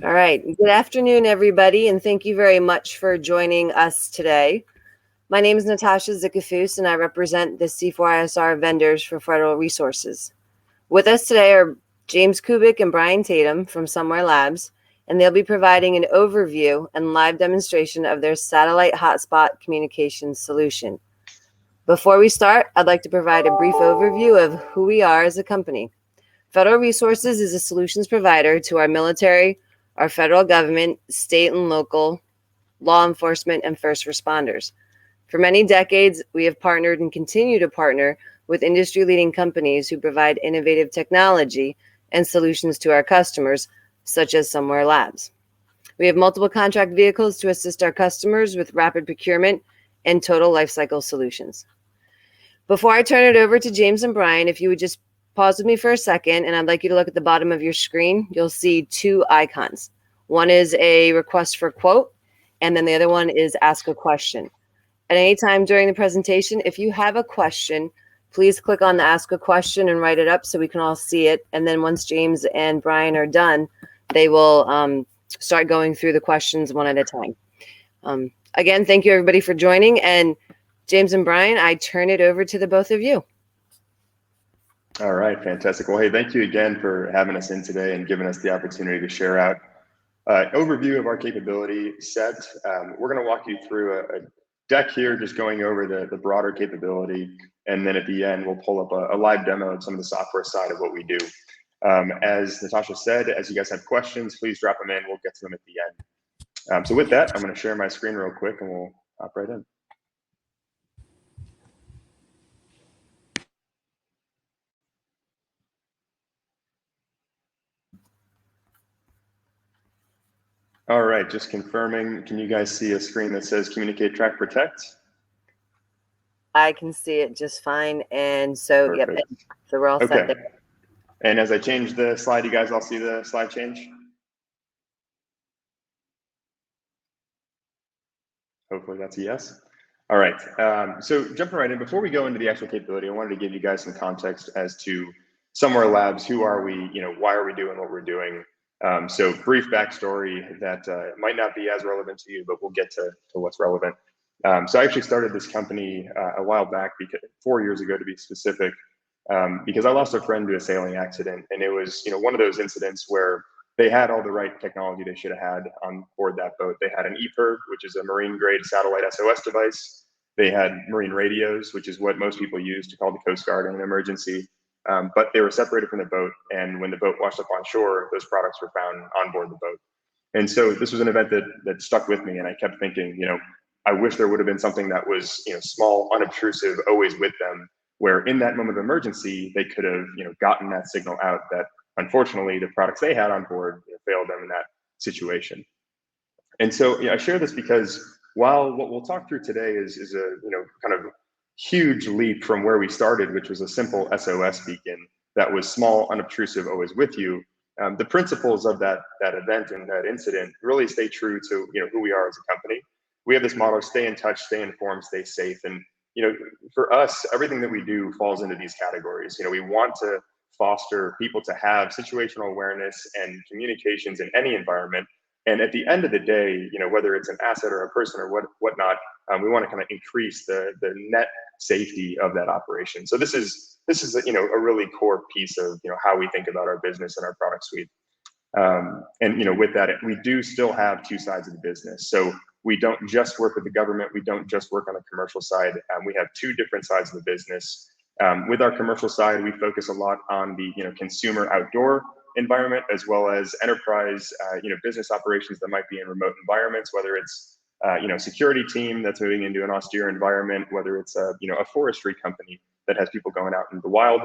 All right. Good afternoon, everybody, and thank you very much for joining us today. My name is Natasha Zicafus, and I represent the C4ISR vendors for federal resources. With us today are James Kubik and Brian Tatum from Somewear Labs, and they'll be providing an overview and live demonstration of their satellite hotspot communications solution. Before we start, I'd like to provide a brief overview of who we are as a company. Federal Resources is a solutions provider to our military, our federal government, state and local, law enforcement, and first responders. For many decades, we have partnered and continue to partner with industry-leading companies who provide innovative technology and solutions to our customers, such as Somewear Labs. We have multiple contract vehicles to assist our customers with rapid procurement and total lifecycle solutions. Before I turn it over to James and Brian, if you would just pause with me for a second, and I'd like you to look at the bottom of your screen. You'll see two icons. One is a request for quote, and then the other one is ask a question. At any time during the presentation, if you have a question, please click on the ask a question and write it up so we can all see it. And then once James and Brian are done, they will start going through the questions one at a time. Again, thank you everybody for joining. And James and Brian, I turn it over to the both of you. All right, fantastic. Well, hey, thank you again for having us in today and giving us the opportunity to share out an overview of our capability set. We're going to walk you through a deck here, just going over the broader capability. And then at the end, we'll pull up a live demo of some of the software side of what we do. As Natasha said, as you guys have questions, please drop them in. We'll get to them at the end. So with that, I'm going to share my screen real quick and we'll hop right in. All right, just confirming, can you guys see a screen that says Communicate, Track, Protect? I can see it just fine. And so, Perfect. Yep, so we're all set there. And as I change the slide, you guys all see the slide change? Hopefully that's a yes. All right, so jumping right in, before we go into the actual capability, I wanted to give you guys some context as to Somewear Labs. Who are we? Why are we doing what we're doing? So brief backstory that might not be as relevant to you, but we'll get to what's relevant. So I actually started this company a while back, 4 years ago to be specific, because I lost a friend to a sailing accident, and it was one of those incidents where they had all the right technology they should have had on board that boat. They had an EPIRB, which is a marine grade satellite SOS device. They had marine radios, which is what most people use to call the Coast Guard in an emergency. But they were separated from the boat, and when the boat washed up on shore, those products were found on board the boat. And so this was an event that stuck with me, and I kept thinking, I wish there would have been something that was, small, unobtrusive, always with them, where in that moment of emergency, they could have, gotten that signal out that unfortunately the products they had on board failed them in that situation. And so I share this because while what we'll talk through today is a kind of huge leap from where we started, which was a simple SOS beacon that was small, unobtrusive, always with you, the principles of that event and that incident really stay true to who we are as a company. We have this motto: stay in touch, stay informed, stay safe. And for us, everything that we do falls into these categories. We want to foster people to have situational awareness and communications in any environment. And at the end of the day, whether it's an asset or a person or whatnot, we want to kind of increase the net safety of that operation. So this is a really core piece of how we think about our business and our product suite. And with that, we do still have two sides of the business. So we don't just work with the government. We don't just work on the commercial side. We have two different sides of the business. With our commercial side, we focus a lot on the consumer outdoor environment, as well as enterprise business operations that might be in remote environments, whether it's security team that's moving into an austere environment, whether it's a forestry company that has people going out in the wild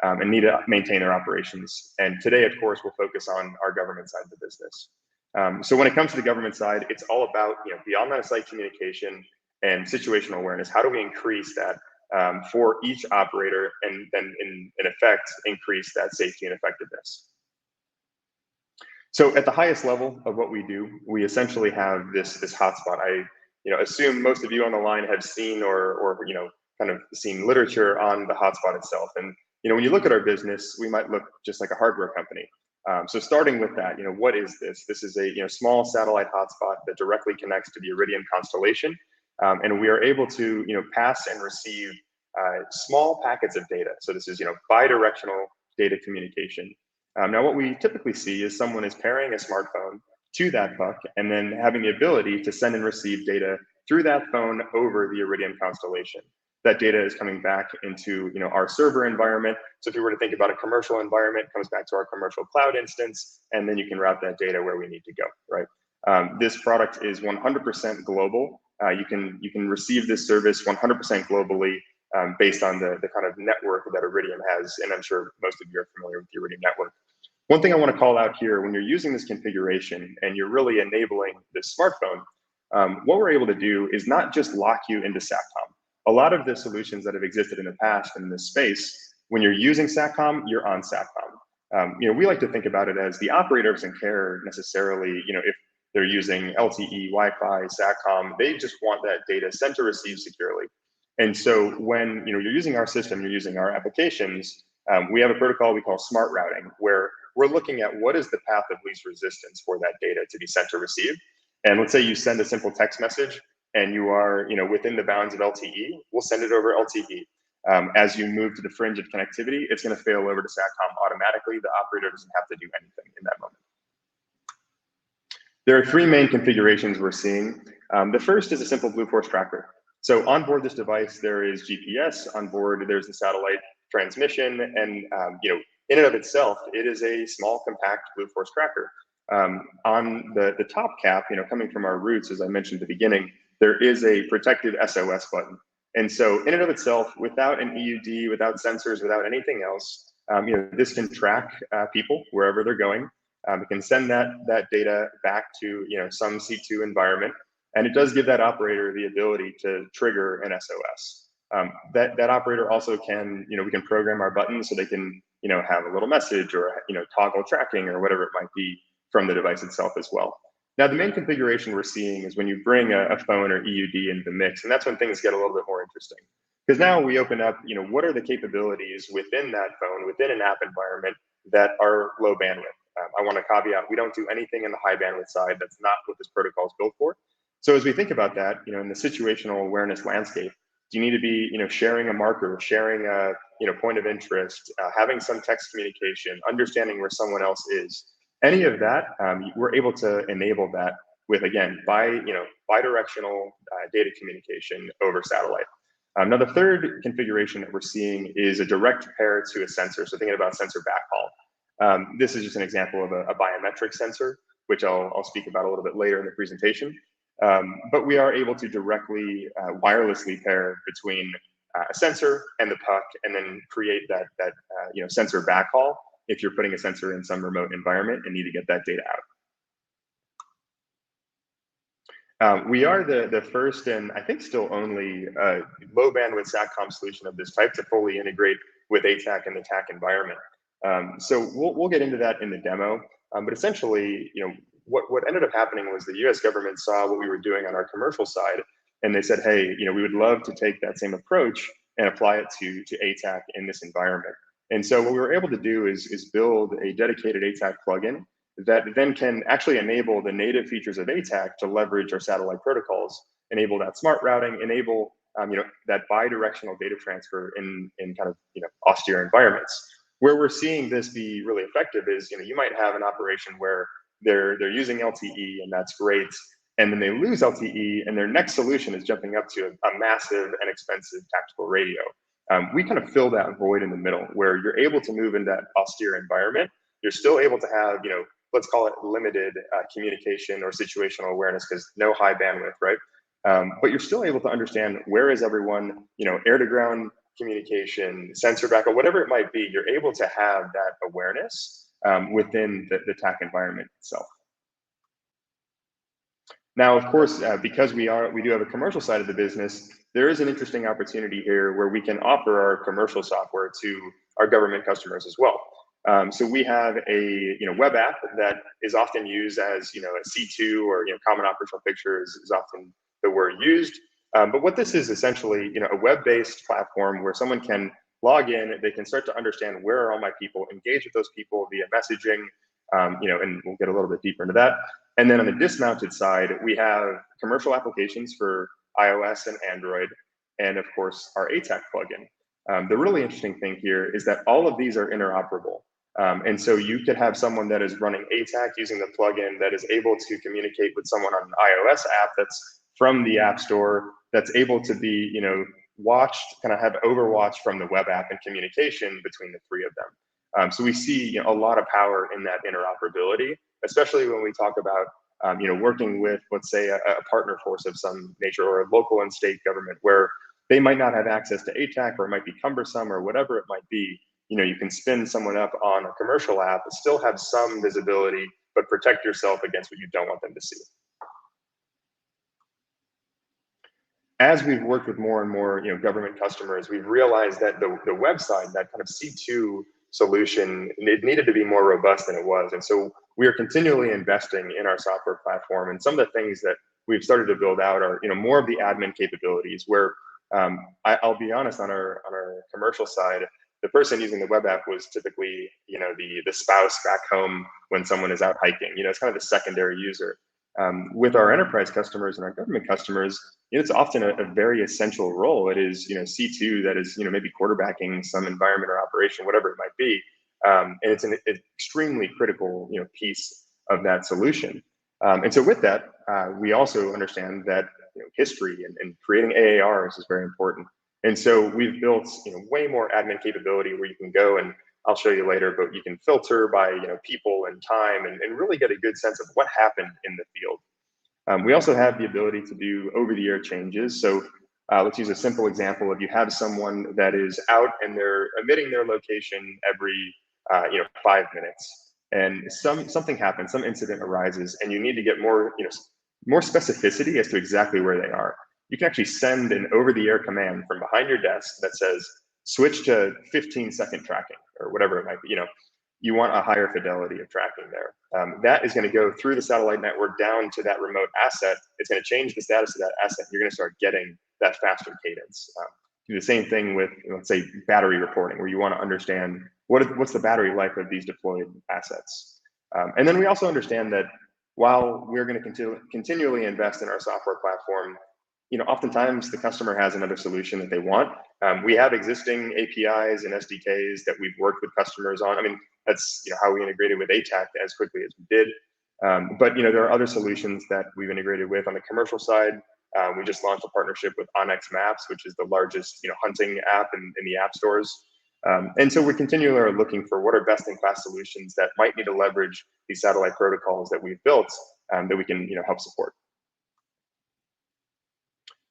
and need to maintain their operations. And today, of course, we'll focus on our government side of the business. So when it comes to the government side, it's all about beyond that site communication and situational awareness. How do we increase that for each operator, and then in effect increase that safety and effectiveness? So at the highest level of what we do, we essentially have this hotspot. I assume most of you on the line have seen or kind of seen literature on the hotspot itself. And when you look at our business, we might look just like a hardware company. So starting with that, what is this? This is a small satellite hotspot that directly connects to the Iridium constellation, and we are able to pass and receive small packets of data. So this is bidirectional data communication. Now, what we typically see is someone is pairing a smartphone to that puck and then having the ability to send and receive data through that phone over the Iridium constellation. That data is coming back into our server environment. So if you were to think about a commercial environment, it comes back to our commercial cloud instance, and then you can route that data where we need to go, right? This product is 100% global. You can receive this service 100% globally based on the kind of network that Iridium has, and I'm sure most of you are familiar with the Iridium network. One thing I want to call out here, when you're using this configuration and you're really enabling this smartphone, what we're able to do is not just lock you into SATCOM. A lot of the solutions that have existed in the past in this space, when you're using SATCOM, you're on SATCOM. We like to think about it as the operator doesn't care necessarily, if they're using LTE, Wi-Fi, SATCOM, they just want that data sent to receive securely. And so when you're using our system, you're using our applications, we have a protocol we call smart routing, where we're looking at what is the path of least resistance for that data to be sent to receive. And let's say you send a simple text message and you are within the bounds of LTE, we'll send it over LTE. As you move to the fringe of connectivity, it's going to fail over to SATCOM automatically. The operator doesn't have to do anything in that moment. There are three main configurations we're seeing. The first is a simple Blue Force tracker. So on board this device, there is GPS. On board, there's the satellite transmission, and in and of itself, it is a small, compact Blue Force tracker. On the top cap, coming from our roots, as I mentioned at the beginning, there is a protected SOS button. And so in and of itself, without an EUD, without sensors, without anything else, this can track people wherever they're going. It can send that data back to some C2 environment, and it does give that operator the ability to trigger an SOS. That operator also can, we can program our buttons so they can have a little message or toggle tracking or whatever it might be from the device itself as well. Now, the main configuration we're seeing is when you bring a phone or EUD into the mix, and that's when things get a little bit more interesting. Because now we open up, what are the capabilities within that phone, within an app environment that are low bandwidth? I want to caveat, we don't do anything in the high bandwidth side. That's not what this protocol is built for. So as we think about that, in the situational awareness landscape, do you need to be, sharing a marker, sharing a, point of interest, having some text communication, understanding where someone else is? Any of that, we're able to enable that with, again, bidirectional data communication over satellite. Now, the third configuration that we're seeing is a direct pair to a sensor. So thinking about sensor backhaul. This is just an example of a biometric sensor, which I'll speak about a little bit later in the presentation. But we are able to directly wirelessly pair between a sensor and the puck, and then create that sensor backhaul if you're putting a sensor in some remote environment and need to get that data out. We are the first and I think still only low bandwidth SATCOM solution of this type to fully integrate with Atac and the TAC environment. So we'll get into that in the demo, but essentially, what ended up happening was the US government saw what we were doing on our commercial side, and they said, hey, we would love to take that same approach and apply it to Atac in this environment. And so what we were able to do is build a dedicated Atac plugin that then can actually enable the native features of Atac to leverage our satellite protocols, enable that smart routing, enable that bidirectional data transfer in kind of austere environments. Where we're seeing this be really effective is you might have an operation where they're using LTE, and that's great, and then they lose LTE, and their next solution is jumping up to a massive and expensive tactical radio. We kind of fill that void in the middle where you're able to move in that austere environment. You're still able to have, let's call it limited communication or situational awareness, because no high bandwidth, right? But you're still able to understand where is everyone, air to ground communication, sensor backup, whatever it might be, you're able to have that awareness within the TAC environment itself. Now, of course, because we do have a commercial side of the business, there is an interesting opportunity here where we can offer our commercial software to our government customers as well. So we have a web app that is often used as a C2 or common operational picture is often the word used. But what this is essentially a web-based platform where someone can log in, they can start to understand where are all my people, engage with those people via messaging, and we'll get a little bit deeper into that. And then on the dismounted side, we have commercial applications for iOS and Android, and of course our Atac plugin. The really interesting thing here is that all of these are interoperable. And so you could have someone that is running Atac using the plugin that is able to communicate with someone on an iOS app that's from the App Store, that's able to be, watched, kind of have overwatch from the web app and communication between the three of them. So we see a lot of power in that interoperability, especially when we talk about working with, let's say, a partner force of some nature, or a local and state government where they might not have access to Atac, or it might be cumbersome, or whatever it might be. You can spin someone up on a commercial app, but still have some visibility, but protect yourself against what you don't want them to see. As we've worked with more and more government customers, we've realized that the website, that kind of C2 solution, it needed to be more robust than it was. And so we are continually investing in our software platform. And some of the things that we've started to build out are more of the admin capabilities, where I'll be honest, on our commercial side, the person using the web app was typically the spouse back home when someone is out hiking. It's kind of the secondary user. With our enterprise customers and our government customers, it's often a very essential role. It is C2 that is maybe quarterbacking some environment or operation, whatever it might be, and it's an extremely critical piece of that solution. And so with that, we also understand that history and creating AARs is very important. And so we've built way more admin capability, where you can go, and I'll show you later, but you can filter by people and time, and really get a good sense of what happened in the field. We also have the ability to do over-the-air changes. So let's use a simple example. If you have someone that is out and they're emitting their location every 5 minutes, and something happens, some incident arises, and you need to get more specificity as to exactly where they are, you can actually send an over-the-air command from behind your desk that says, switch to 15-second tracking, or whatever it might be. You want a higher fidelity of tracking there. That is going to go through the satellite network down to that remote asset. It's going to change the status of that asset. You're going to start getting that faster cadence. Do the same thing with, let's say, battery reporting, where you want to understand what's the battery life of these deployed assets. And then we also understand that while we're going to continually invest in our software platform, oftentimes the customer has another solution that they want. We have existing APIs and SDKs that we've worked with customers on. I mean, that's how we integrated with Atac as quickly as we did. But there are other solutions that we've integrated with on the commercial side. We just launched a partnership with Onyx Maps, which is the largest hunting app in the app stores. And so we continually are looking for what are best-in-class solutions that might need to leverage these satellite protocols that we've built, that we can help support.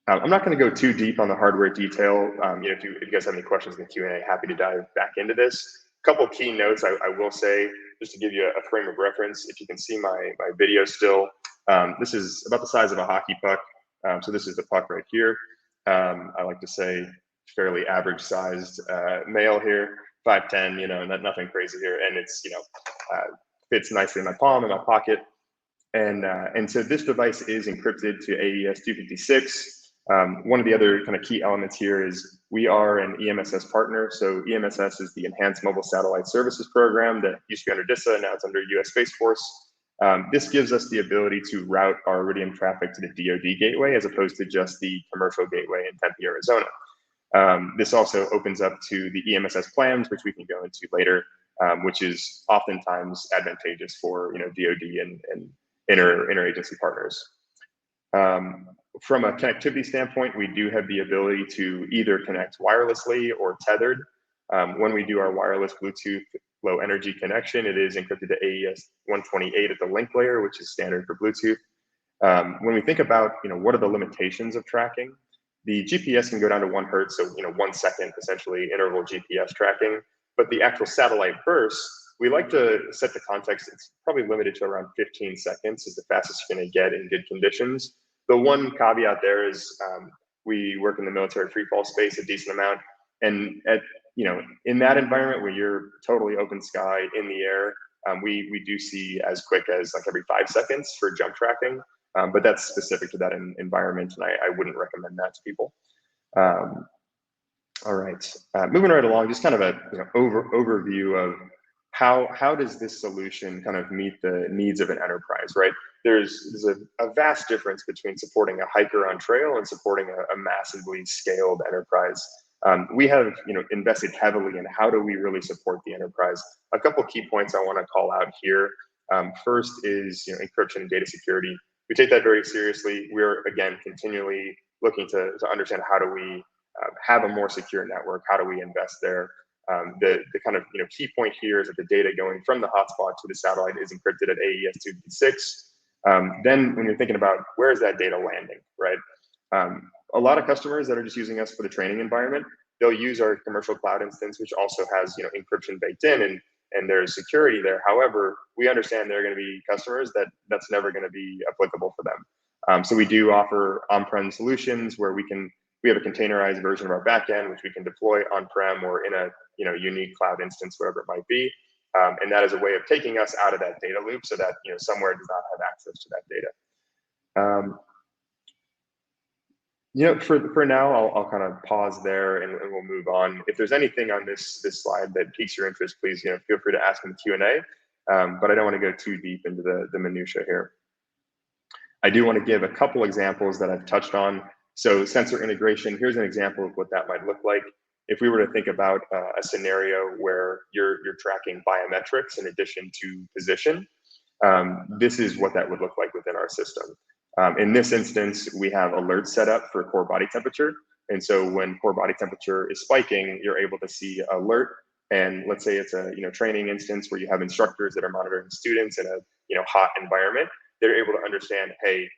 I'm not going to go too deep on the hardware detail. If you guys have any questions in the Q&A, happy to dive back into this. A couple key notes I will say, just to give you a frame of reference. If you can see my video still, this is about the size of a hockey puck. So this is the puck right here. I like to say fairly average sized male here, 5'10", nothing crazy here. And it's, fits nicely in my palm, in my pocket. And so this device is encrypted to AES 256. One of the other kind of key elements here is we are an EMSS partner. So EMSS is the Enhanced Mobile Satellite Services Program that used to be under DISA, now it's under US Space Force. This gives us the ability to route our Iridium traffic to the DoD gateway, as opposed to just the commercial gateway in Tempe, Arizona. This also opens up to the EMSS plans, which we can go into later, which is oftentimes advantageous for DoD and interagency partners. From a connectivity standpoint, we do have the ability to either connect wirelessly or tethered. When we do our wireless Bluetooth low energy connection, it is encrypted to AES 128 at the link layer, which is standard for Bluetooth. When we think about what are the limitations of tracking, the GPS can go down to 1 hertz, so 1 second essentially interval GPS tracking. But the actual satellite burst, we like to set the context. It's probably limited to around 15 seconds is the fastest you're going to get in good conditions. The one caveat there is we work in the military free fall space a decent amount, and in that environment where you're totally open sky in the air, we do see as quick as like every 5 seconds for jump tracking, but that's specific to that environment, and I wouldn't recommend that to people. All right, moving right along, just kind of a overview of how does this solution kind of meet the needs of an enterprise, right? There's a vast difference between supporting a hiker on trail and supporting a massively scaled enterprise. We have invested heavily in how do we really support the enterprise. A couple key points I want to call out here. First is encryption and data security. We take that very seriously. We're again continually looking to understand how do we have a more secure network. How do we invest there? The kind of key point here is that the data going from the hotspot to the satellite is encrypted at AES 256. Then when you're thinking about where is that data landing, right? A lot of customers that are just using us for the training environment, they'll use our commercial cloud instance, which also has encryption baked in, and there's security there. However, we understand there are going to be customers that's never going to be applicable for them. So we do offer on-prem solutions where we have a containerized version of our backend, which we can deploy on-prem or in a unique cloud instance, wherever it might be. And that is a way of taking us out of that data loop so that Somewhere does not have access to that data. For now, I'll kind of pause there and we'll move on. If there's anything on this slide that piques your interest, please feel free to ask in the Q&A. But I don't want to go too deep into the minutia here. I do want to give a couple examples that I've touched on. So sensor integration, here's an example of what that might look like. If we were to think about a scenario where you're tracking biometrics in addition to position, this is what that would look like within our system. In this instance, we have alerts set up for core body temperature. And so when core body temperature is spiking, you're able to see alert. And let's say it's a training instance where you have instructors that are monitoring students in a hot environment. They're able to understand, hey,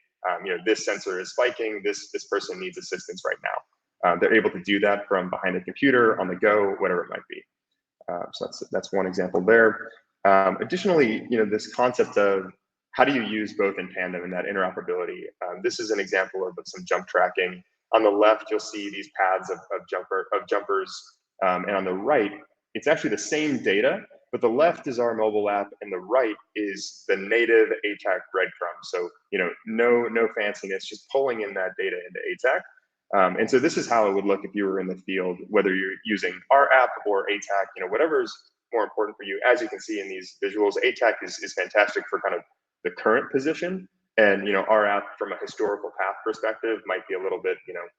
this sensor is spiking. This person needs assistance right now. They're able to do that from behind a computer, on the go, whatever it might be. So that's one example there. Additionally, this concept of how do you use both in tandem and that interoperability? This is an example of some jump tracking. On the left, you'll see these paths of jumpers, and on the right, it's actually the same data, but the left is our mobile app, and the right is the native Atac breadcrumb. So no fanciness, just pulling in that data into Atac. And so this is how it would look if you were in the field, whether you're using our app or Atac, whatever's more important for you. As you can see in these visuals, Atac is fantastic for kind of the current position, and our app from a historical path perspective might be a little bit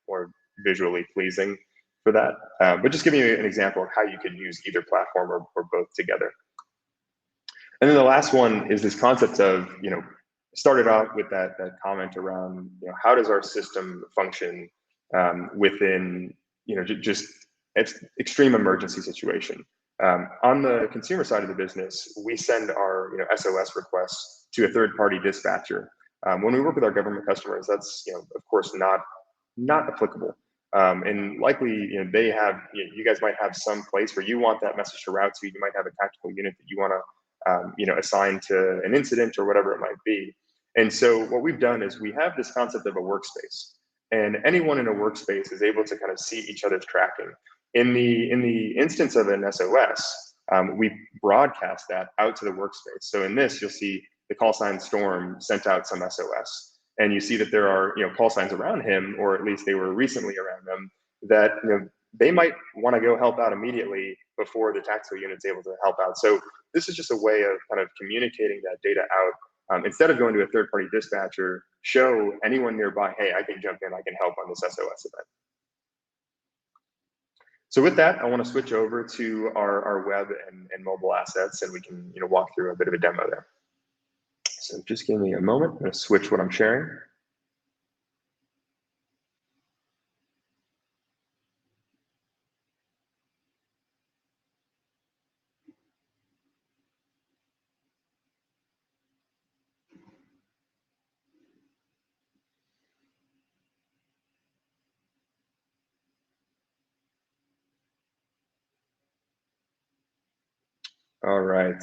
more visually pleasing for that. But just giving you an example of how you could use either platform or both together. And then the last one is this concept of started out with that comment around how does our system function within just extreme emergency situation. On the consumer side of the business, we send our SOS requests to a third-party dispatcher. When we work with our government customers, that's of course not applicable. And likely they have you guys might have some place where you want that message to route to. You might have a tactical unit that you want to assign to an incident or whatever it might be. And so what we've done is we have this concept of a workspace, and anyone in a workspace is able to kind of see each other's tracking. In the instance of an SOS, we broadcast that out to the workspace. So in this, you'll see the call sign Storm sent out some SOS, and you see that there are call signs around him, or at least they were recently around them, that they might want to go help out immediately before the tactical unit's able to help out. So this is just a way of kind of communicating that data out. Instead of going to a third-party dispatcher, show anyone nearby, hey, I can jump in, I can help on this SOS event. So with that, I want to switch over to our web and mobile assets, and we can walk through a bit of a demo there. So just give me a moment. I'm going to switch what I'm sharing. All right.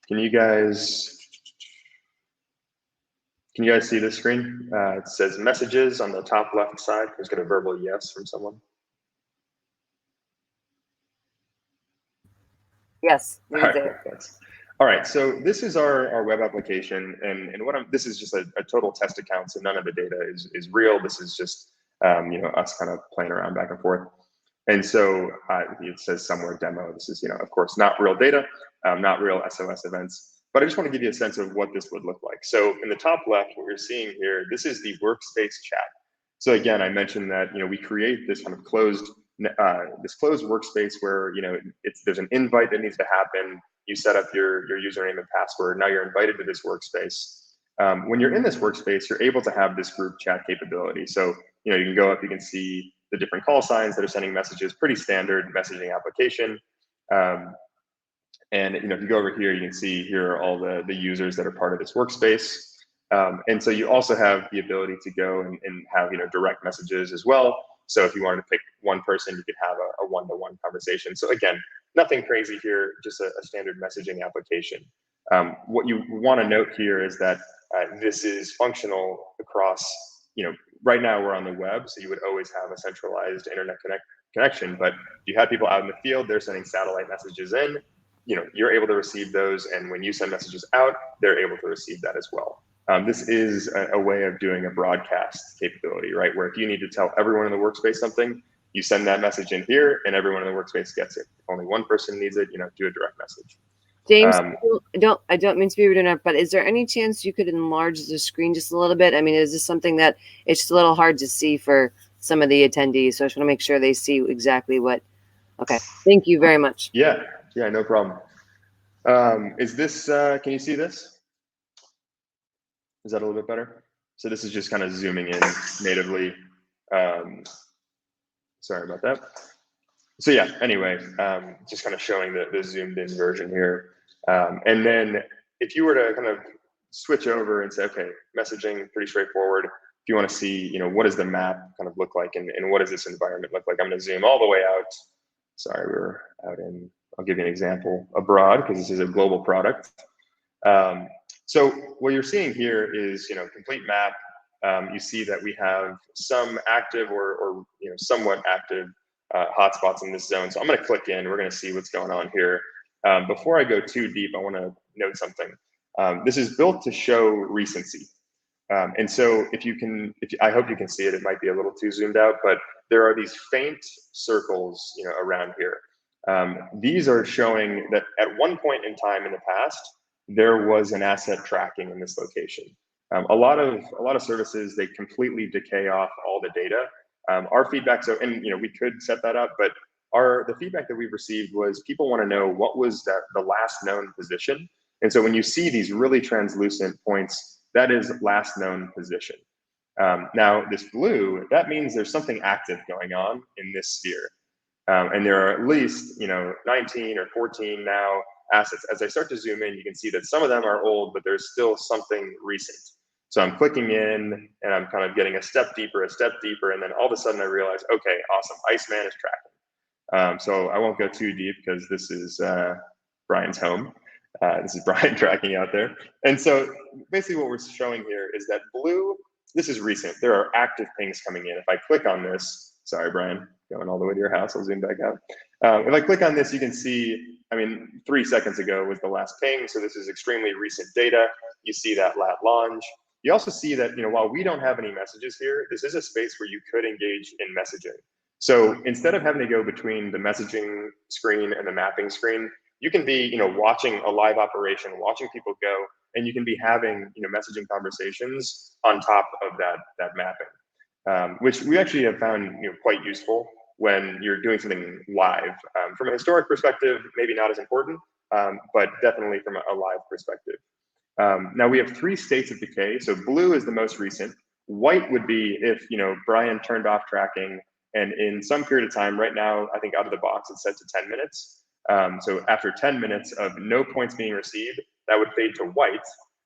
Can you guys see the screen? It says messages on the top left side. There's going to verbal yes from someone. Yes. All right, thanks. All right, so this is our web application, and this is just a total test account, so none of the data is real. This is just us kind of playing around back and forth. And so it says somewhere demo. This is, of course, not real data, not real SOS events, but I just want to give you a sense of what this would look like. So in the top left, what you're seeing here, this is the Workspace chat. So again, I mentioned that, we create this kind of closed workspace where, there's an invite that needs to happen. You set up your username and password. Now you're invited to this workspace. When you're in this workspace, you're able to have this group chat capability. So, you can go up, you can see the different call signs that are sending messages, pretty standard messaging application. And if you go over here, you can see here are all the users that are part of this workspace. And so you also have the ability to go and have direct messages as well. So if you wanted to pick one person, you could have a one-to-one conversation. So again, nothing crazy here, just a standard messaging application. What you want to note here is that this is functional across, right now we're on the web, so you would always have a centralized internet connection. But if you had people out in the field, they're sending satellite messages in, you're able to receive those. And when you send messages out, they're able to receive that as well. This is a way of doing a broadcast capability, right? Where if you need to tell everyone in the workspace something, you send that message in here and everyone in the workspace gets it. If only one person needs it, do a direct message. James, I don't mean to be rude enough, but is there any chance you could enlarge the screen just a little bit? I mean, is this something that it's just a little hard to see for some of the attendees? So I just want to make sure they see exactly what. Okay, thank you very much. Yeah, no problem. Is this, can you see this? Is that a little bit better? So this is just kind of zooming in natively. Sorry about that. So yeah, anyway, just kind of showing the zoomed in version here. And then if you were to kind of switch over and say, okay, messaging, pretty straightforward. If you want to see, what does the map kind of look like and what does this environment look like? I'm going to zoom all the way out. Sorry, we're out in, I'll give you an example, abroad, because this is a global product. So what you're seeing here is, complete map. You see that we have some active or somewhat active hotspots in this zone. So I'm going to click in. We're going to see what's going on here. Before I go too deep, I want to note something. This is built to show recency. And so I hope you can see it. It might be a little too zoomed out, but there are these faint circles, around here. These are showing that at one point in time in the past, there was an asset tracking in this location. A lot of services, they completely decay off all the data. Our feedback, and we could set that up, but the feedback that we've received was people want to know what was the last known position. And so when you see these really translucent points, that is last known position. Now this blue, that means there's something active going on in this sphere. And there are at least 19 or 14 now assets. As I start to zoom in, you can see that some of them are old, but there's still something recent. So I'm clicking in and I'm kind of getting a step deeper, and then all of a sudden I realize, okay, awesome, Iceman is tracking. So I won't go too deep because this is Brian's home. This is Brian tracking out there. And so basically what we're showing here is that blue, this is recent. There are active pings coming in. If I click on this, sorry, Brian, going all the way to your house, I'll zoom back out. If I click on this, you can see, 3 seconds ago was the last ping. So this is extremely recent data. You see that lat launch. You also see that, while we don't have any messages here, this is a space where you could engage in messaging. So instead of having to go between the messaging screen and the mapping screen, you can be, watching a live operation, watching people go, and you can be having, messaging conversations on top of that mapping, which we actually have found, quite useful when you're doing something live. From a historic perspective, maybe not as important, but definitely from a live perspective. Now we have 3 states of decay. So blue is the most recent. White would be if, Brian turned off tracking and in some period of time, right now, I think out of the box, it's set to 10 minutes. So after 10 minutes of no points being received, that would fade to white.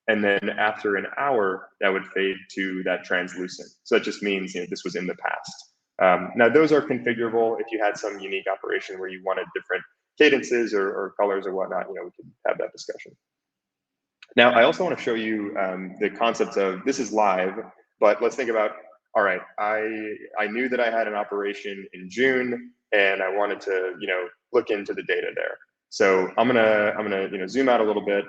And then after an hour, that would fade to that translucent. So that just means, this was in the past. Now those are configurable. If you had some unique operation where you wanted different cadences or colors or whatnot, we could have that discussion. Now, I also want to show you the concept of this is live, but let's think about, all right, I knew that I had an operation in June and I wanted to, look into the data there. So I'm gonna zoom out a little bit.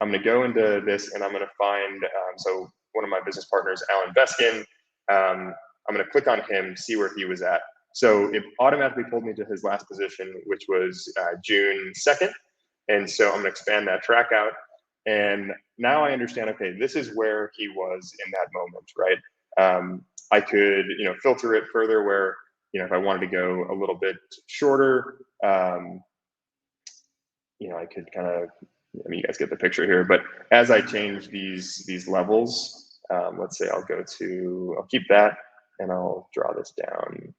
I'm gonna go into this and I'm gonna find, so one of my business partners, Alan Beskin, I'm gonna click on him, see where he was at. So it automatically pulled me to his last position, which was June 2nd. And so I'm gonna expand that track out. And now I understand, okay, this is where he was in that moment, right? I could, filter it further where, if I wanted to go a little bit shorter, I could kind of, you guys get the picture here, but as I change these levels, let's say I'll keep that and I'll draw this down.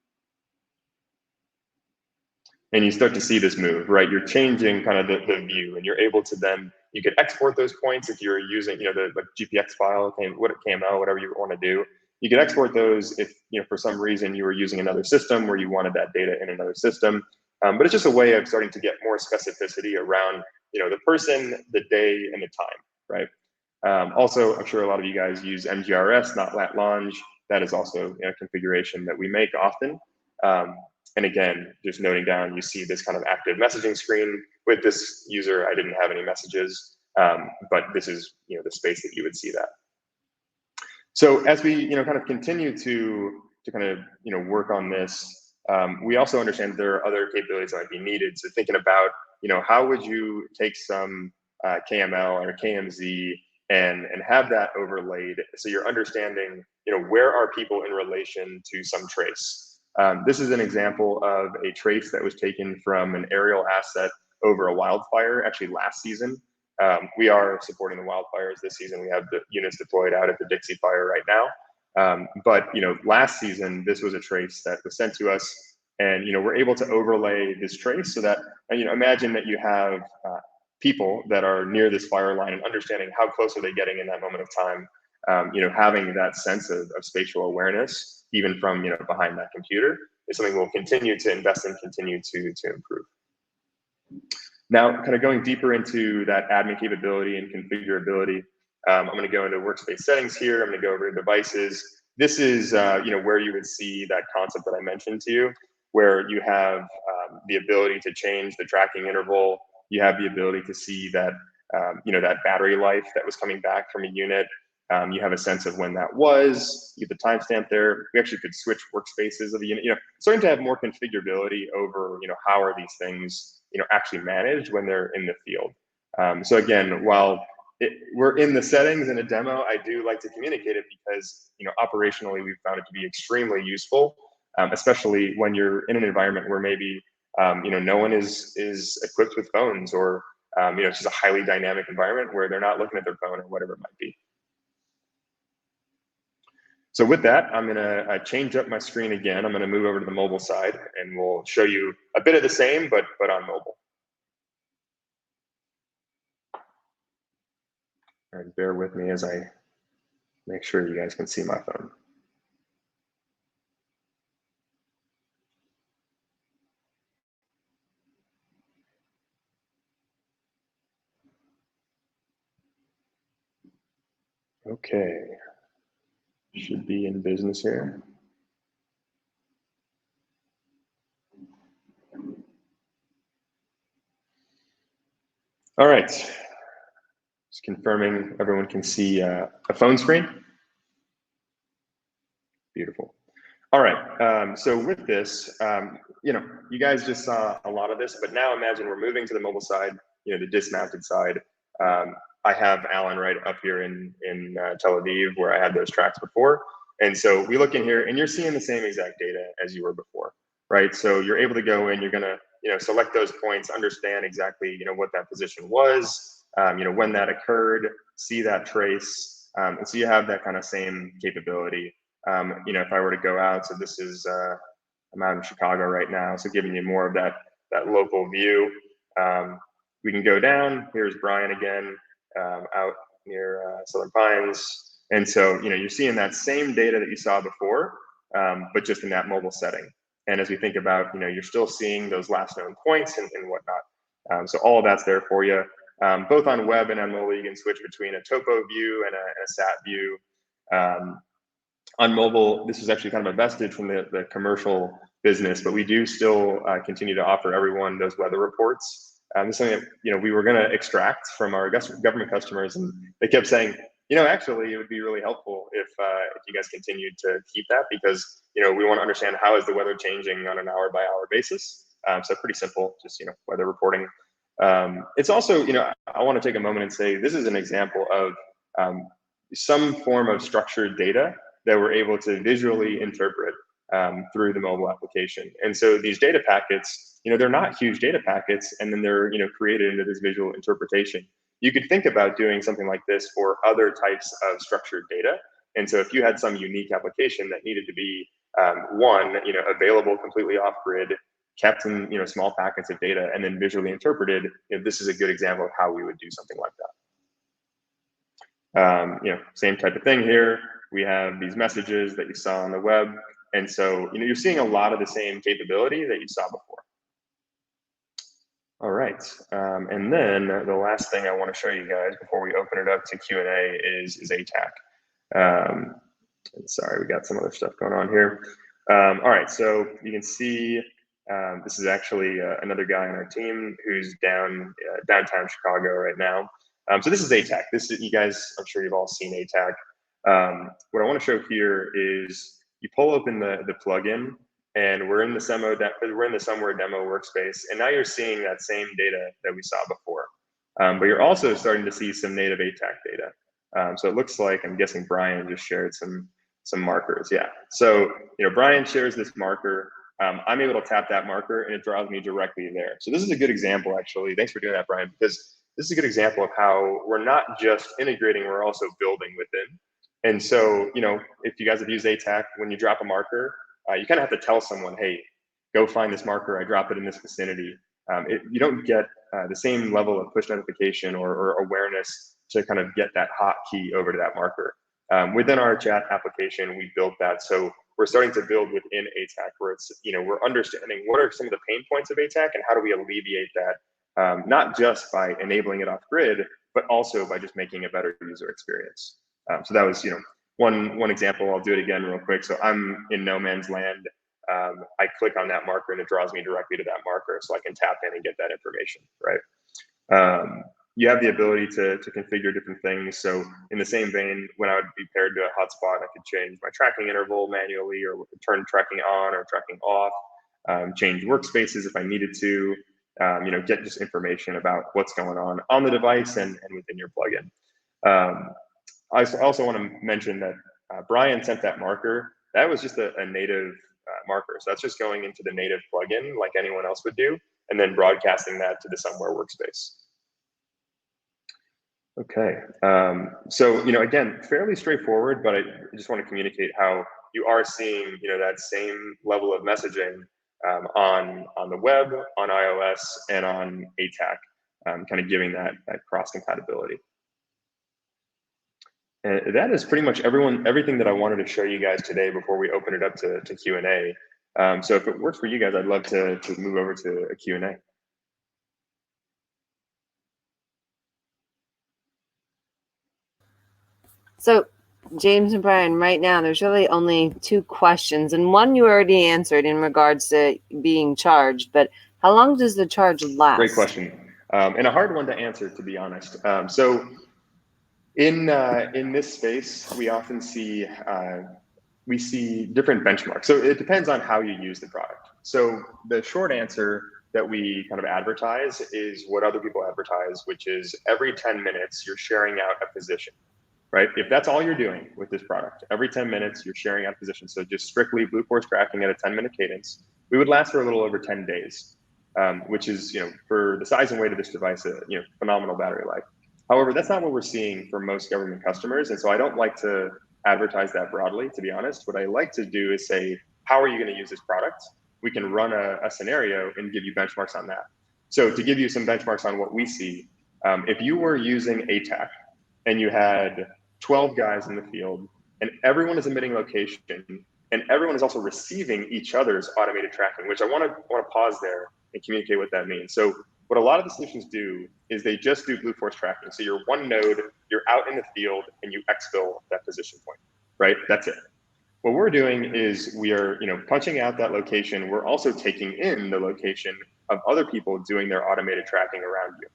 And you start to see this move, right? You're changing kind of the view, and you're able to then, you could export those points if you're using, the GPX file, KML, whatever you want to do. You could export those if, for some reason you were using another system where you wanted that data in another system. But it's just a way of starting to get more specificity around, the person, the day, and the time, right? Also, I'm sure a lot of you guys use MGRS, not lat longe. That is also a configuration that we make often. And again, just noting down, you see this kind of active messaging screen. With this user, I didn't have any messages, but this is the space that you would see that. So as we kind of continue to kind of work on this, we also understand there are other capabilities that might be needed. So thinking about how would you take some KML or KMZ and have that overlaid, so you're understanding where are people in relation to some trace. This is an example of a trace that was taken from an aerial asset over a wildfire, actually last season. We are supporting the wildfires this season. We have the units deployed out at the Dixie Fire right now. But last season, this was a trace that was sent to us, and we're able to overlay this trace so that imagine that you have people that are near this fire line and understanding how close are they getting in that moment of time. Having that sense of spatial awareness, even from behind that computer, is something we'll continue to invest in, continue to improve. Now, kind of going deeper into that admin capability and configurability, I'm going to go into workspace settings here. I'm going to go over to devices. This is where you would see that concept that I mentioned to you, where you have the ability to change the tracking interval. You have the ability to see that that battery life that was coming back from a unit. You have a sense of when that was. You get the timestamp there. We actually could switch workspaces of the unit. Starting to have more configurability over how are these things actually managed when they're in the field. So again, while we're in the settings in a demo, I do like to communicate it because operationally we've found it to be extremely useful, especially when you're in an environment where maybe no one is equipped with phones, or it's just a highly dynamic environment where they're not looking at their phone or whatever it might be. So with that, I'm gonna change up my screen again. I'm gonna move over to the mobile side, and we'll show you a bit of the same, but on mobile. All right, bear with me as I make sure you guys can see my phone. Okay, should be in business here. All right, just confirming everyone can see a phone screen. Beautiful. All right, so with this, you guys just saw a lot of this, but now imagine we're moving to the mobile side, the dismounted side. I have Alan right up here in Tel Aviv, where I had those tracks before. And so we look in here and you're seeing the same exact data as you were before, right? So you're able to go in, you're gonna, select those points, understand exactly, what that position was, when that occurred, see that trace. And so you have that kind of same capability. If I were to go out, so this is, I'm out in Chicago right now, so giving you more of that local view. We can go down, here's Brian again, out near Southern Pines. And so, you're seeing that same data that you saw before, but just in that mobile setting. And as we think about, you're still seeing those last known points and whatnot. So all of that's there for you. Both on web and on mobile, you can switch between a topo view and a sat view. On mobile, this is actually kind of a vestige from the commercial business, but we do still continue to offer everyone those weather reports. This is something that we were going to extract from our government customers, and they kept saying, actually, it would be really helpful if you guys continued to keep that, because we want to understand how is the weather changing on an hour by hour basis. So pretty simple, just weather reporting. It's also, I want to take a moment and say this is an example of some form of structured data that we're able to visually interpret through the mobile application. And so these data packets, they're not huge data packets, and then they're created into this visual interpretation. You could think about doing something like this for other types of structured data. And so if you had some unique application that needed to be available completely off grid, kept in small packets of data, and then visually interpreted, this is a good example of how we would do something like that. Same type of thing here. We have these messages that you saw on the web, and so you're seeing a lot of the same capability that you saw before. All right, and then the last thing I want to show you guys before we open it up to Q&A is Atac. Sorry, we got some other stuff going on here. All right, so you can see this is actually another guy on our team who's downtown Chicago right now. So this is Atac. You guys, I'm sure you've all seen Atac. What I want to show here is you pull open the plugin, and we're in the Somewear demo workspace, and now you're seeing that same data that we saw before. But you're also starting to see some native Atac data. So it looks like, I'm guessing Brian just shared some markers. Yeah. So Brian shares this marker. I'm able to tap that marker, and it draws me directly there. So this is a good example, actually. Thanks for doing that, Brian, because this is a good example of how we're not just integrating, we're also building within. And so, if you guys have used Atac, when you drop a marker, you kind of have to tell someone, hey, go find this marker, I drop it in this vicinity. You don't get the same level of push notification or awareness to kind of get that hotkey over to that marker. Within our chat application, we built that. So we're starting to build within Atac, where it's, we're understanding what are some of the pain points of Atac and how do we alleviate that, not just by enabling it off grid, but also by just making a better user experience. So that was, one example. I'll do it again real quick. So I'm in no man's land. I click on that marker and it draws me directly to that marker, so I can tap in and get that information, right? You have the ability to configure different things. So in the same vein, when I would be paired to a hotspot, I could change my tracking interval manually, or turn tracking on or tracking off, change workspaces if I needed to, get just information about what's going on the device and within your plugin. I also want to mention that Brian sent that marker. That was just a native marker. So that's just going into the native plugin like anyone else would do, and then broadcasting that to the Somewear workspace. Okay, so again, fairly straightforward, but I just want to communicate how you are seeing that same level of messaging on the web, on iOS, and on Atac, kind of giving that cross compatibility. And that is pretty much everything that I wanted to show you guys today before we open it up to Q&A. So if it works for you guys, I'd love to move over to a Q&A. So, James and Brian, right now there's really only two questions, and one you already answered in regards to being charged, but how long does the charge last? Great question, and a hard one to answer, to be honest. So in this space, we often see different benchmarks. So it depends on how you use the product. So the short answer that we kind of advertise is what other people advertise, which is every 10 minutes you're sharing out a position. Right? If that's all you're doing with this product, every 10 minutes you're sharing out positions, so just strictly Blue Force tracking at a 10-minute cadence, we would last for a little over 10 days, which is, for the size and weight of this device, phenomenal battery life. However, that's not what we're seeing for most government customers, and so I don't like to advertise that broadly, to be honest. What I like to do is say, how are you going to use this product? We can run a scenario and give you benchmarks on that. So to give you some benchmarks on what we see, if you were using Atac and you had 12 guys in the field, and everyone is emitting location, and everyone is also receiving each other's automated tracking, which I want to pause there and communicate what that means. So what a lot of the solutions do is they just do Blue Force tracking. So you're one node, you're out in the field, and you exfil that position point, right? That's it. What we're doing is we are, punching out that location. We're also taking in the location of other people doing their automated tracking around you.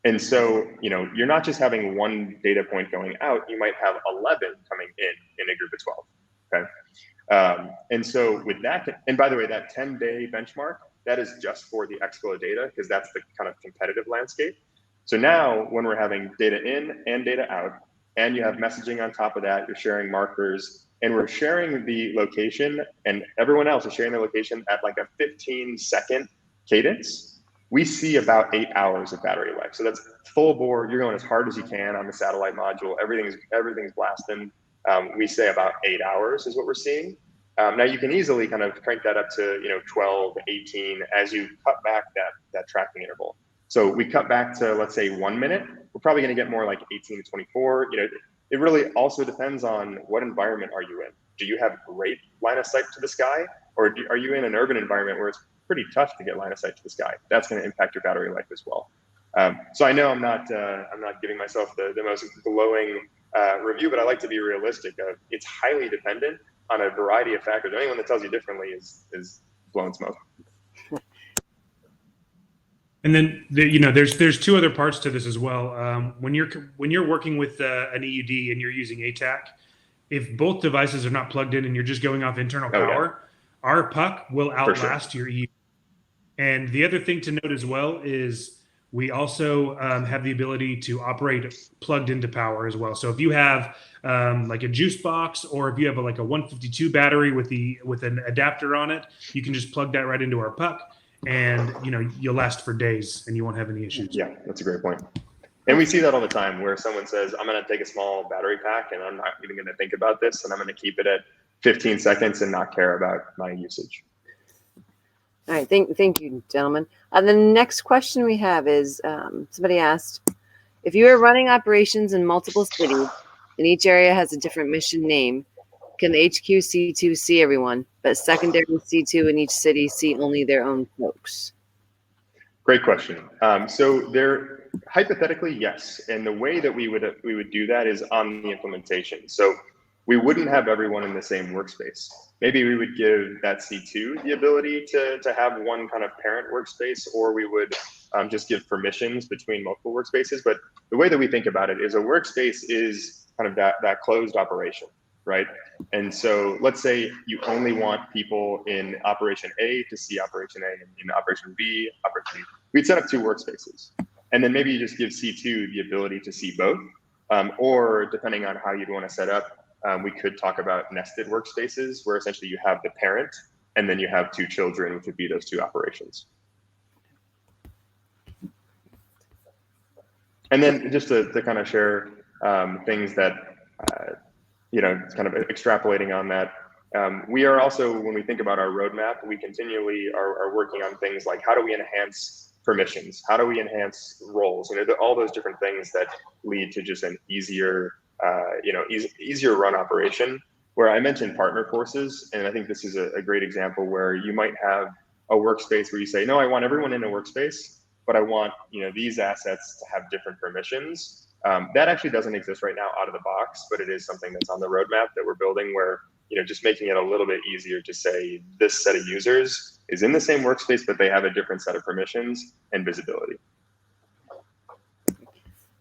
And so, you're not just having one data point going out, you might have 11 coming in a group of 12, okay? And so with that, and by the way, that 10-day benchmark, that is just for the Expo data, because that's the kind of competitive landscape. So now when we're having data in and data out, and you have messaging on top of that, you're sharing markers, and we're sharing the location, and everyone else is sharing the location at like a 15-second cadence, we see about 8 hours of battery life. So that's full bore. You're going as hard as you can on the satellite module. Everything's blasting. We say about 8 hours is what we're seeing. Now you can easily kind of crank that up to 12, 18 as you cut back that tracking interval. So we cut back to, let's say, 1 minute. We're probably going to get more like 18 to 24. It really also depends on what environment are you in. Do you have great line of sight to the sky, or are you in an urban environment where it's pretty tough to get line of sight to the sky? That's going to impact your battery life as well. So I know I'm not giving myself the most glowing review, but I like to be realistic. It's highly dependent on a variety of factors. Anyone that tells you differently is blowing smoke. And then there's two other parts to this as well. When you're working with an EUD and you're using Atac, if both devices are not plugged in and you're just going off internal power, our puck will outlast your EUD. And the other thing to note as well is we also have the ability to operate plugged into power as well. So if you have like a juice box, or if you have like a 152 battery with an adapter on it, you can just plug that right into our puck, and you'll last for days and you won't have any issues. Yeah, that's a great point. And we see that all the time where someone says, I'm going to take a small battery pack and I'm not even going to think about this, and I'm going to keep it at 15 seconds and not care about my usage. All right, thank you, gentlemen. The next question we have is, somebody asked, if you are running operations in multiple cities and each area has a different mission name, can the HQ C2 see everyone, but secondary C2 in each city see only their own folks? Great question. So there, hypothetically, yes. And the way that we would do that is on the implementation. So we wouldn't have everyone in the same workspace. Maybe we would give that C2 the ability to have one kind of parent workspace, or we would just give permissions between multiple workspaces. But the way that we think about it is a workspace is kind of that closed operation, right? And so let's say you only want people in operation A to see operation A, and in operation B, operation B. We'd set up 2 workspaces. And then maybe you just give C2 the ability to see both, or depending on how you'd want to set up, we could talk about nested workspaces where essentially you have the parent and then you have 2 children, which would be those 2 operations. And then just to kind of share things that, kind of extrapolating on that, we are also, when we think about our roadmap, we continually are working on things like, how do we enhance permissions? How do we enhance roles? All those different things that lead to just an easier run operation. Where I mentioned partner courses, and I think this is a great example where you might have a workspace where you say, no, I want everyone in a workspace, but I want these assets to have different permissions. That actually doesn't exist right now out of the box, but it is something that's on the roadmap that we're building, where just making it a little bit easier to say this set of users is in the same workspace, but they have a different set of permissions and visibility.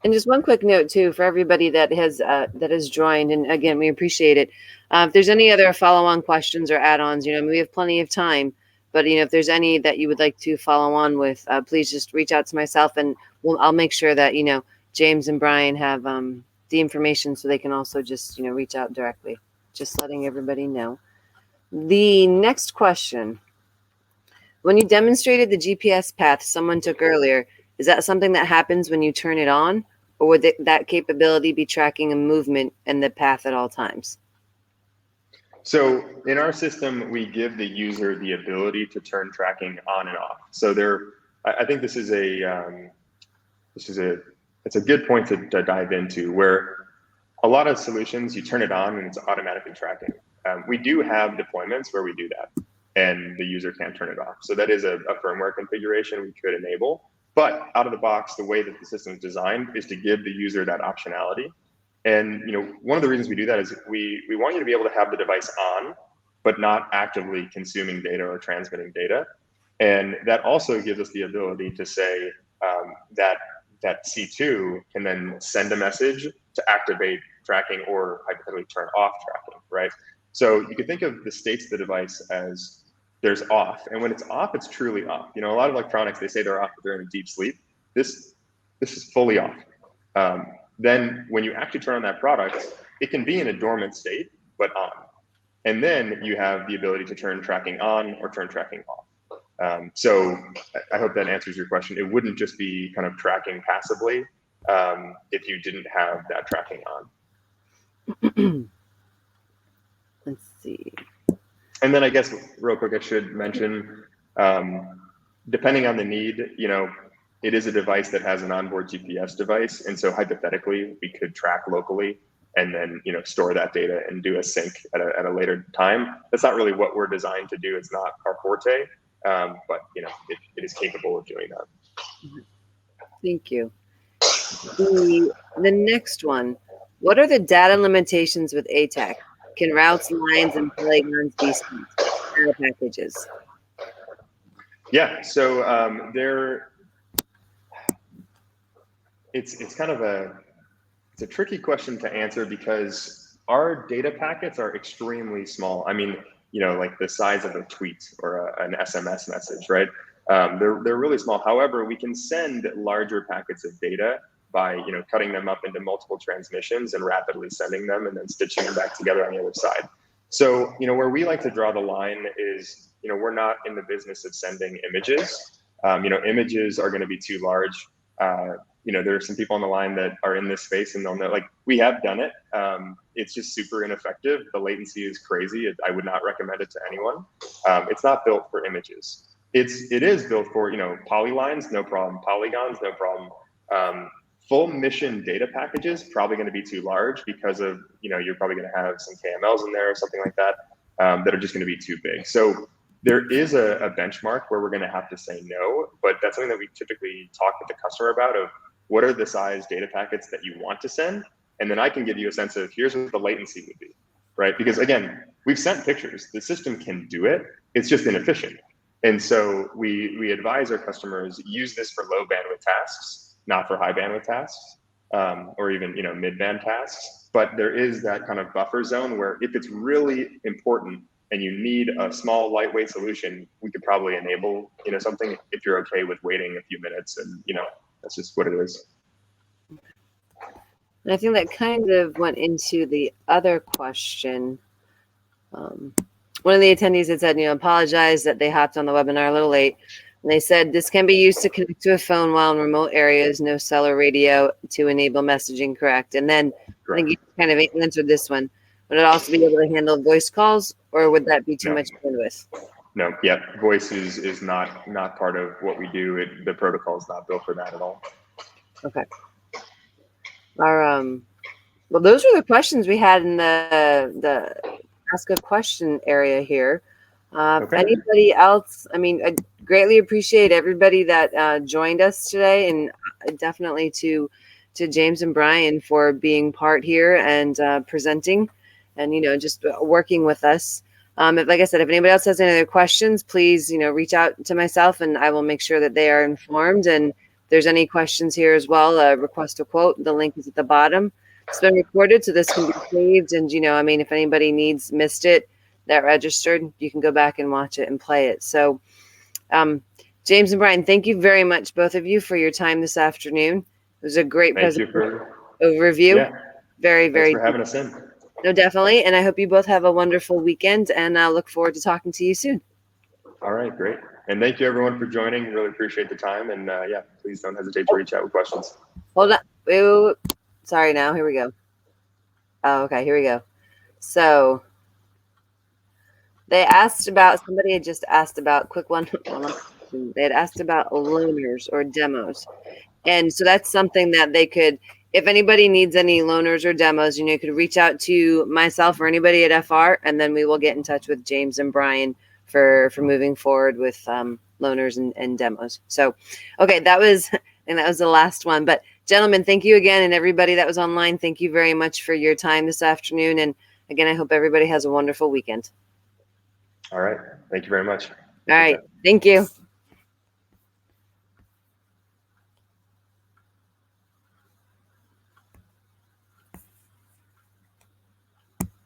And just one quick note too for everybody that has joined, and again, we appreciate it. If there's any other follow-on questions or add-ons, we have plenty of time. But if there's any that you would like to follow on with, please just reach out to myself, and I'll make sure that James and Brian have the information so they can also just reach out directly. Just letting everybody know. The next question: when you demonstrated the GPS path someone took earlier, is that something that happens when you turn it on, or would that capability be tracking a movement and the path at all times? So in our system, we give the user the ability to turn tracking on and off. So I think it's a good point to dive into, where a lot of solutions, you turn it on and it's automatically tracking. We do have deployments where we do that and the user can't turn it off. So that is a firmware configuration we could enable. But out of the box, the way that the system is designed is to give the user that optionality. And one of the reasons we do that is we want you to be able to have the device on, but not actively consuming data or transmitting data. And that also gives us the ability to say that that C2 can then send a message to activate tracking or hypothetically turn off tracking, right? So you could think of the states of the device as there's off, and when it's off, it's truly off. You know, a lot of electronics, they say they're off, but they're in a deep sleep. This is fully off. Then when you actually turn on that product, it can be in a dormant state, but on. And then you have the ability to turn tracking on or turn tracking off. So I hope that answers your question. It wouldn't just be kind of tracking passively if you didn't have that tracking on. Let's see. And then I guess real quick, I should mention, depending on the need, you know, it is a device that has an onboard GPS device. And so hypothetically, we could track locally and then, you know, store that data and do a sync at a later time. That's not really what we're designed to do. It's not our forte, but, you know, it is capable of doing that. Thank you. The next one, what are the data limitations with Atac? Can routes, lines, and polygons be sent data packages? Yeah, so it's kind of a tricky question to answer because our data packets are extremely small. I mean, you know, like the size of a tweet or an SMS message, right? They're really small. However, we can send larger packets of data by, you know, cutting them up into multiple transmissions and rapidly sending them and then stitching them back together on the other side. So, you know, where we like to draw the line is, you know, we're not in the business of sending images. You know, images are going to be too large. You know, there are some people on the line that are in this space and they'll know, like, we have done it. It's just super ineffective. The latency is crazy. I would not recommend it to anyone. It's not built for images. It is built for, you know, polylines, no problem. Polygons, no problem. Full mission data packages, probably going to be too large because of, you know, you're probably going to have some KMLs in there or something like that, that are just going to be too big. So there is a benchmark where we're going to have to say no, but that's something that we typically talk with the customer about of what are the size data packets that you want to send? And then I can give you a sense of here's what the latency would be, right? Because again, we've sent pictures, the system can do it, it's just inefficient. And so we advise our customers use this for low bandwidth tasks, not for high bandwidth tasks, or even, you know, mid-band tasks. But there is that kind of buffer zone where if it's really important and you need a small lightweight solution, we could probably enable, you know, something if you're okay with waiting a few minutes, and, you know, that's just what it is. And I think that kind of went into the other question. One of the attendees had said, you know, apologize that they hopped on the webinar a little late. And they said this can be used to connect to a phone while in remote areas, no cellular radio to enable messaging, correct? And then I think you kind of answered this one. Would it also be able to handle voice calls, or would that be too much bandwidth? No, yeah, voice is not part of what we do. The protocol is not built for that at all. Okay. Our well, those were the questions we had in the ask a question area here. Okay. Anybody else? I mean, I greatly appreciate everybody that joined us today, and definitely to James and Brian for being part here and presenting, and, you know, just working with us. Like I said, if anybody else has any other questions, please, you know, reach out to myself, and I will make sure that they are informed. And if there's any questions here as well, request a quote. The link is at the bottom. It's been recorded, so this can be saved. And, you know, I mean, if anybody missed it, that registered, you can go back and watch it and play it. So, James and Brian, thank you very much, both of you, for your time this afternoon. It was a great overview. Yeah. Very, very. Thanks for having us in. No, definitely. And I hope you both have a wonderful weekend, and I look forward to talking to you soon. All right, great. And thank you, everyone, for joining. Really appreciate the time. And yeah, please don't hesitate to reach out with questions. Hold on. Ooh, sorry, now. Here we go. Oh, okay, here we go. So they asked about, somebody had just asked about, quick one. They had asked about loaners or demos. And so that's something that they could, if anybody needs any loaners or demos, you know, you could reach out to myself or anybody at FR, and then we will get in touch with James and Brian for moving forward with loaners and demos. So, okay, that was the last one. But gentlemen, thank you again. And everybody that was online, thank you very much for your time this afternoon. And again, I hope everybody has a wonderful weekend. All right. Thank you very much. All right. Thank you.